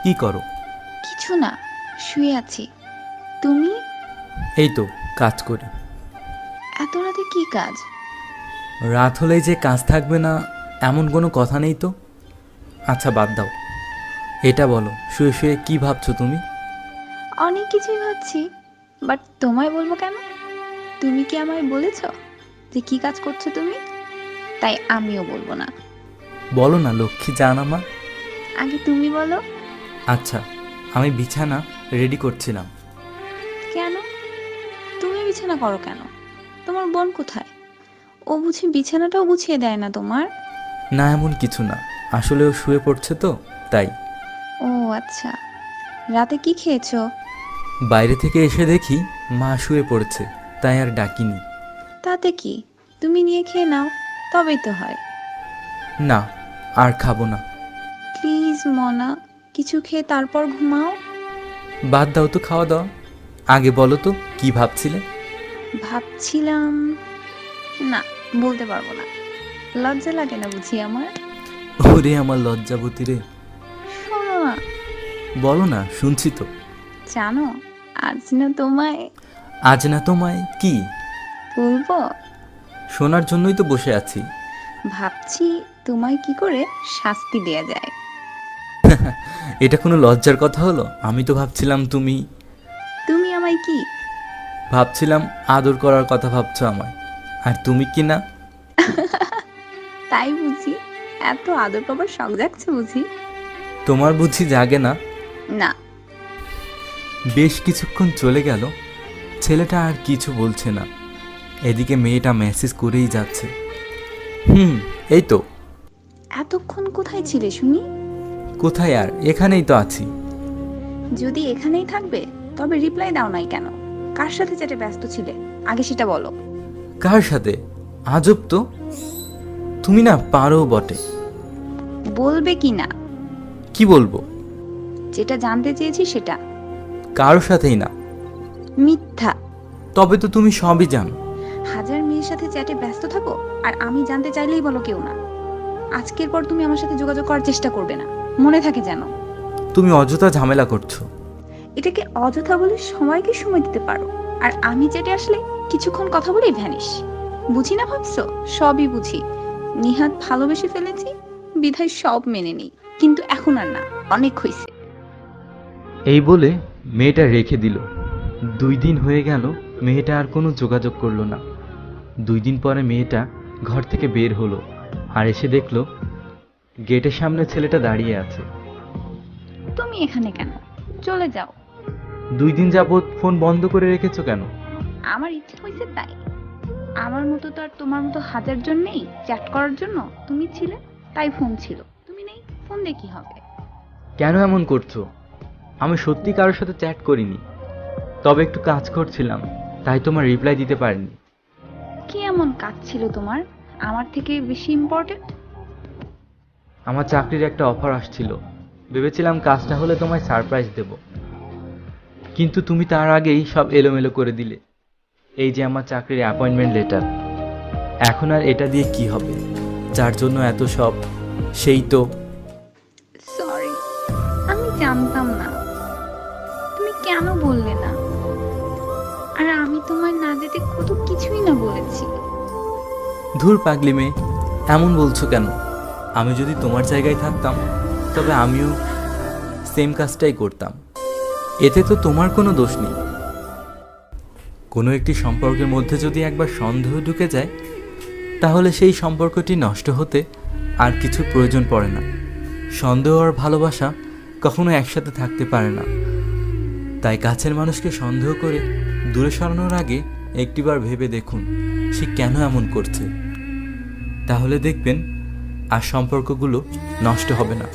কি করো? কিছু না, শুয়ে আছি। তুমি? এই তো কাজ করি। এত রাতে কি কাজ? রাত হলেই যে কাজ থাকবে না এমন কোনো কথা নেই তো। আচ্ছা বাদ দাও, এটা বলো শুয়ে শুয়ে কি ভাবছো তুমি? অনেক কিছুই ভাবছি, বাট তোমায় বলবো কেন? তুমি কি আমায় বলেছ যে কি কাজ করছো তুমি? তাই আমিও বলবো না। বলো না লক্ষ্মী জান আমার। আগে তুমি বলো। আচ্ছা, আমি বিছানা রেডি করছিলাম। কেন? তুমি বিছানা করো কেন? তোমার বোন কোথায়? ও বুঝি বিছানাটাও গুছিয়ে দেয় না তোমার? না এমন কিছু না, আসলে ও শুয়ে পড়ছে তো তাই। ও আচ্ছা। রাতে কি খেয়েছো? বাইরে থেকে এসে দেখি মা শুয়ে পড়েছে, তাই আর ডাকিনি। তাতে কি, তুমি নিয়ে খেয়ে নাও, তবেই তো হয়। না, আর খাবো না। প্লিজ মনা, কিছু খেয়ে তারপর ঘুমাও। বাদ দাও তো খাওয়া দাওয়া, আগে বলো তো কি ভাবছিলে? ভাবছিলাম, না, বলতে পারবো না। লজ্জা লাগে না বুঝি আমার? ওরে আমার লজ্জাবতী রে। শোনো না। বলো না, শুনছি তো। জানো, আজ না তোমায় আজ না তোমায় কি? বলবো। শোনার জন্যই তো বসে আছি। ভাবছি তোমায় কি করে শাস্তি দেয়া যায়। এটা কোনো লজ্জার কথা হলো? আমি তো ভাবছিলাম তুমি তুমি আমায় কি? ভাবছিলাম আদর করার কথা ভাবছো আমায়, আর তুমি কি না। তাই বুঝি? এত আদর পাবার শখ জাগছে বুঝি? তোমার বুদ্ধি জাগে না? না। বেশ কিছুক্ষণ চলে গেল, ছেলেটা আর কিছু বলছে না। এদিকে মেয়েটা মেসেজ করেই যাচ্ছে। এই তো। এতক্ষণ কোথায় ছিলে শুনি? কোথায় আর, এখানেই তো আছি। যদি এখানেই থাকবে তবে রিপ্লাই দাও নাই কেন? কার সাথে চ্যাটে ব্যস্ত ছিলে আগে সেটা বলো। কার সাথে? আজব তো, তুমি না পারো বটে। বলবে কি না? কি বলবো? যেটা জানতে চেয়েছি সেটা। কারোর সাথেই না। মিথ্যা। তবে তো তুমি সবই জানো। হাজার মেয়ের সাথে চ্যাটে ব্যস্ত থাকো আর আমি জানতে চাইলেই বলো কেউ না। আজকের পর তুমি আমার সাথে যোগাযোগ করার চেষ্টা করবে না, মনে থাকে যেন। তুমি অযথা ঝামেলা করছো। এটাকে অযথা বলে সময়কে সময় দিতে পারো, আর আমি চ্যাটে আসলে কিছুক্ষণ কথা বলেই ভ্যানিশ। বুঝি না ভাবছো? সবই বুঝি। নিহাত ভালোবেসে ফেলেছি, বিধায় সব মেনে নিই। কিন্তু এখন আর না, অনেক হইছে। এই বলে মেয়েটা রেখে দিল। 2 দিন হয়ে গেল, মেয়েটা আর কোনো যোগাযোগ করলো না। 2 দিন পরে মেয়েটা ঘর থেকে বের হলো, আর এসে দেখলো গেটের সামনে ছেলেটা দাঁড়িয়ে আছে। তুমি এখানে কেন? চলে যাও। 2 দিন যাবৎ ফোন বন্ধ করে রেখেছো কেন? আমার ইচ্ছে হয়েছে তাই। আমার মতো তো আর তোমার মতো হাজার জন নেই চ্যাট করার জন্য। তুমি ছিলে তাই ফোন ছিল, তুমি নেই ফোন দিয়ে কি হবে? কেন এমন করছো? আমি সত্যি কারোর সাথে চ্যাট করিনি, তবে একটু কাজ করছিলাম, তাই তোমার রিপ্লাই দিতে পারিনি। কি এমন কাজ ছিল তোমার আমার থেকে বেশি ইম্পর্টেন্ট? আমার চাকরির একটা অফার আসছিল, ভেবেছিলাম কাজটা হলে তোমায় সারপ্রাইজ দেব, কিন্তু তুমি তার আগেই সব এলোমেলো করে দিলে। এই যে আমার চাকরির অ্যাপয়েন্টমেন্ট লেটার, এখন আর এটা দিয়ে কি হবে? যার জন্য এত সব, সেই তো। সরি, আমি জানতাম না। তুমি কেন বললে না? আর আমি তোমায় না যেতে কত কিছুই না বলেছি। ধুর পাগলি মেয়ে, এমন বলছো কেন? আমি যদি তোমার জায়গায় থাকতাম তবে আমিও সেম কাজটাই করতাম। এতে তো তোমার কোনো দোষ নেই। কোনো একটি সম্পর্কের মধ্যে যদি একবার সন্দেহ ঢুকে যায়, তাহলে সেই সম্পর্কটি নষ্ট হতে আর কিছু প্রয়োজন পড়ে না। সন্দেহ আর ভালোবাসা কখনো একসাথে থাকতে পারে না। তাই কাছের মানুষকে সন্দেহ করে দূরে সরানোর আগে একটিবার ভেবে দেখুন সে কেন এমন করছে। তাহলে দেখবেন আর সম্পর্কগুলো নষ্ট হবে না।